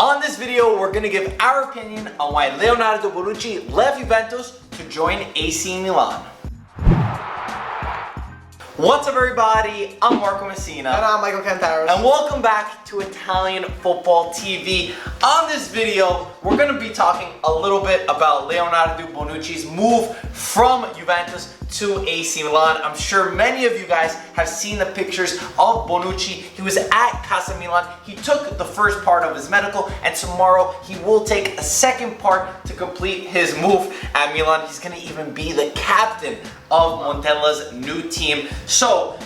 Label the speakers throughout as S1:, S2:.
S1: On this video, we're going to give our opinion on why Leonardo Bonucci left Juventus to join AC Milan. What's up, everybody? I'm Marco Messina.
S2: And I'm Michael Cantaros.
S1: And welcome back to Italian Football TV. On this video, we're going to be talking a little bit about Leonardo Bonucci's move from Juventus to AC Milan. I'm sure many of you guys have seen the pictures of Bonucci. He was at Casa Milan. He took the first part of his medical, and tomorrow he will take a second part to complete his move at Milan. He's going to even be the captain of Montella's new team. So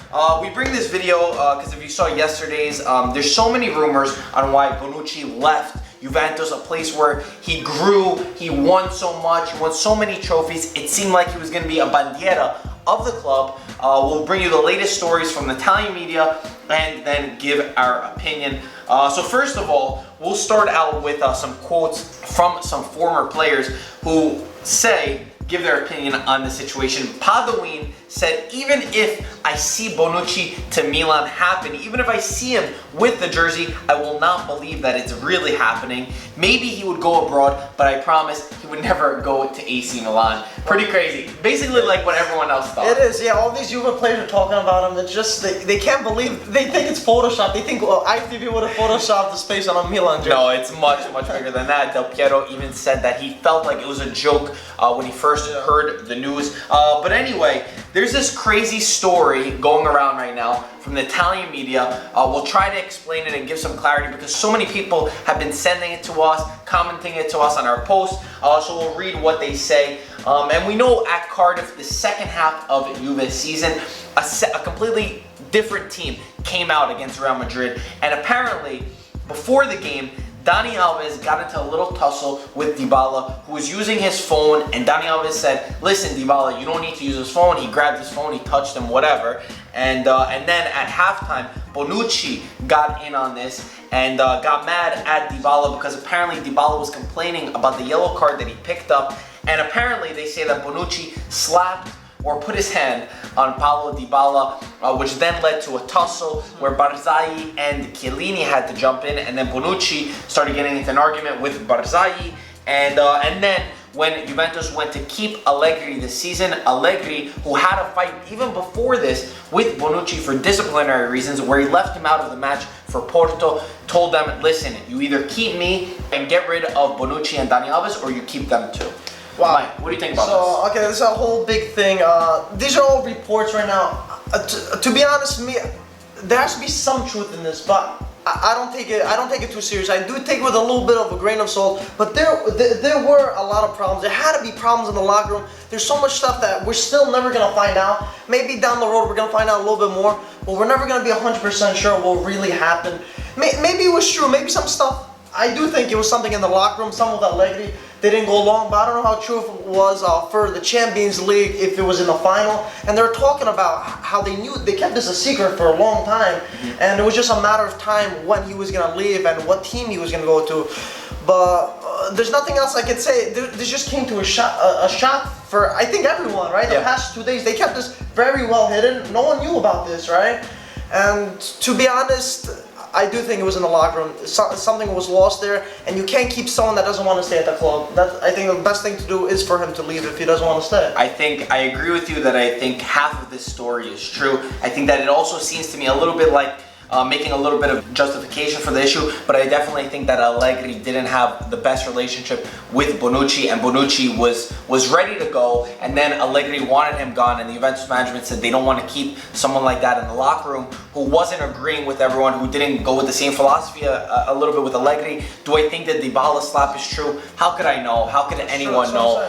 S1: we bring this video because if you saw yesterday's, there's so many rumors on why Bonucci left Juventus, a place where he grew, he won so much, he won so many trophies. It seemed like he was going to be a bandiera of the club. We'll bring you the latest stories from the Italian media and then give our opinion. So first of all, we'll start out with some quotes from some former players who give their opinion on the situation. Paduin said, even if I see Bonucci to Milan happen, even if I see him with the jersey, I will not believe that it's really happening. Maybe he would go abroad, but I promise he would never go to AC Milan. Pretty crazy. Basically like what everyone else thought.
S2: It is, yeah. All these Juve players are talking about him. It's just, they can't believe, they think it's Photoshop. They think IFTV would have Photoshopped the space on a Milan jersey.
S1: No, it's much, much bigger than that. Del Piero even said that he felt like it was a joke when he first heard the news. But anyway, there's this crazy story going around right now from the Italian media. We'll try to explain it and give some clarity because so many people have been sending it to us, commenting it to us on our posts. So we'll read what they say. And we know at Cardiff, the second half of Juve's season, a completely different team came out against Real Madrid. And apparently, before the game, Dani Alves got into a little tussle with Dybala, who was using his phone, and Dani Alves said, listen, Dybala, you don't need to use his phone. He grabbed his phone, he touched him, whatever. And then at halftime, Bonucci got in on this and got mad at Dybala because apparently Dybala was complaining about the yellow card that he picked up. And apparently they say that Bonucci slapped or put his hand on Paulo Dybala, which then led to a tussle where Barzagli and Chiellini had to jump in, and then Bonucci started getting into an argument with Barzagli, and then when Juventus went to keep Allegri this season, Allegri, who had a fight even before this with Bonucci for disciplinary reasons, where he left him out of the match for Porto, told them, listen, you either keep me and get rid of Bonucci and Dani Alves, or you keep them too.
S2: Wow.
S1: Mike, what do you think about this?
S2: Okay, this is a whole big thing. These are all reports right now. To be honest with me, there has to be some truth in this, but I don't take it too serious. I do take it with a little bit of a grain of salt, but there were a lot of problems. There had to be problems in the locker room. There's so much stuff that we're still never gonna find out. Maybe down the road we're gonna find out a little bit more, but we're never gonna be 100% sure what really happened. Maybe it was true. Maybe some stuff. I do think it was something in the locker room, some of that Allegri, they didn't go along, but I don't know how true it was for the Champions League, if it was in the final. And they're talking about how they kept this a secret for a long time, and it was just a matter of time when he was going to leave and what team he was going to go to. But there's nothing else I could say. This just came to a shock for, I think, everyone, right? The past 2 days, they kept this very well hidden. No one knew about this, right? And to be honest, I do think it was in the locker room. Something was lost there, and you can't keep someone that doesn't want to stay at the club. I think the best thing to do is for him to leave if he doesn't want to stay.
S1: I agree with you that I think half of this story is true. I think that it also seems to me a little bit like making a little bit of justification for the issue, but I definitely think that Allegri didn't have the best relationship with Bonucci, and Bonucci was ready to go, and then Allegri wanted him gone, and the Juventus management said they don't want to keep someone like that in the locker room who wasn't agreeing with everyone, who didn't go with the same philosophy a little bit with Allegri. Do I think that Dybala slap is true? How could I know? How could anyone know?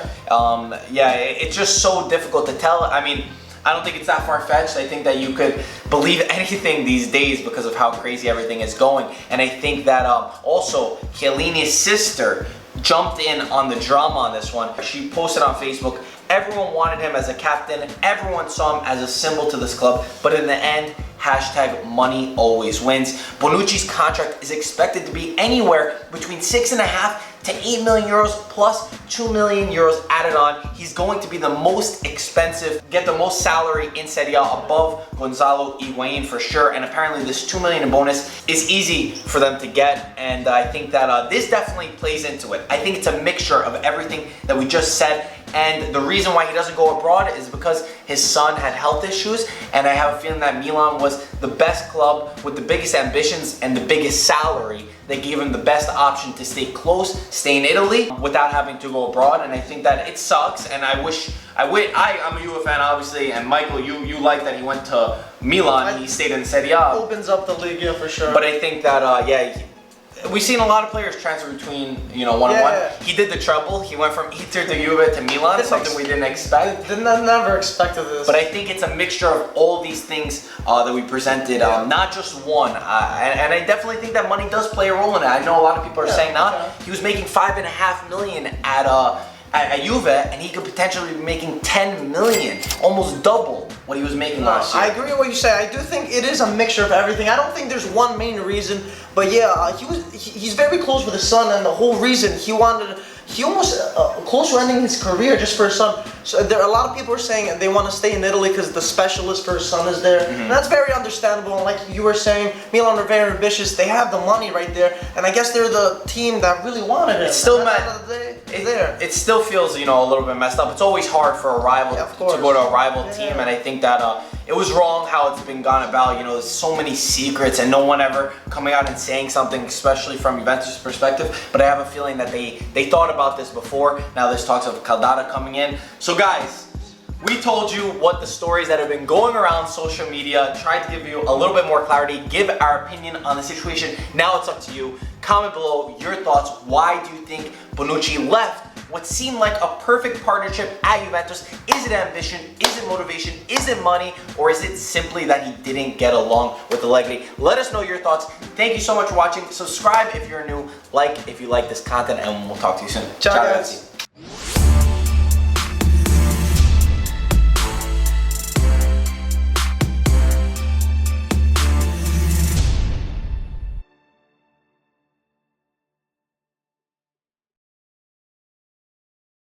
S1: Yeah, it's just so difficult to tell. I mean, I don't think it's that far-fetched. I think that you could believe anything these days because of how crazy everything is going. And I think that also Chiellini's sister jumped in on the drama on this one. She posted on Facebook, everyone wanted him as a captain, everyone saw him as a symbol to this club, but in the end, hashtag money always wins. Bonucci's contract is expected to be anywhere between 6.5 to 8 million euros plus 2 million euros added on. He's going to be the most expensive, get the most salary in Serie A above Gonzalo Higuain for sure. And apparently this 2 million in bonus is easy for them to get. And I think that this definitely plays into it. I think it's a mixture of everything that we just said. And the reason why he doesn't go abroad is because his son had health issues, and I have a feeling that Milan was the best club with the biggest ambitions and the biggest salary. They gave him the best option to stay close, stay in Italy without having to go abroad. And I think that it sucks, and I'm a Juve fan obviously, and Michael, you like that he went to Milan and he stayed in Serie A.
S2: Opens up the league, yeah, for sure.
S1: But I think that we've seen a lot of players transfer between, one and one. He did the treble. He went from Inter to Juve to Milan, something we didn't expect.
S2: Never expected this.
S1: But I think it's a mixture of all these things that we presented, not just one. And I definitely think that money does play a role in it. I know a lot of people are saying now he was making $5.5 million at Juve, and he could potentially be making 10 million, almost double what he was making last year.
S2: I agree with what you say. I do think it is a mixture of everything. I don't think there's one main reason, but he's very close with his son, and the whole reason he almost close to ending his career just for his son. So there are a lot of people are saying they want to stay in Italy because the specialist for his son is there, and that's very understandable. And like you were saying, Milan are very ambitious. They have the money right there, and I guess they're the team that really wanted him.
S1: It's still
S2: It
S1: still feels a little bit messed up. It's always hard for a rival to go to a rival team, and I think that it was wrong how it's been gone about. There's so many secrets, and no one ever coming out and saying something, especially from Juventus' perspective. But I have a feeling that they thought about this before. Now there's talks of Caldara coming in. So guys, we told you what the stories that have been going around social media, tried to give you a little bit more clarity, give our opinion on the situation. Now it's up to you. Comment below your thoughts. Why do you think Bonucci left what seemed like a perfect partnership at Juventus? Is it ambition? Is it motivation? Is it money? Or is it simply that he didn't get along with Allegri? Let us know your thoughts. Thank you so much for watching. Subscribe if you're new, like if you like this content, and we'll talk to you soon.
S2: Ciao guys.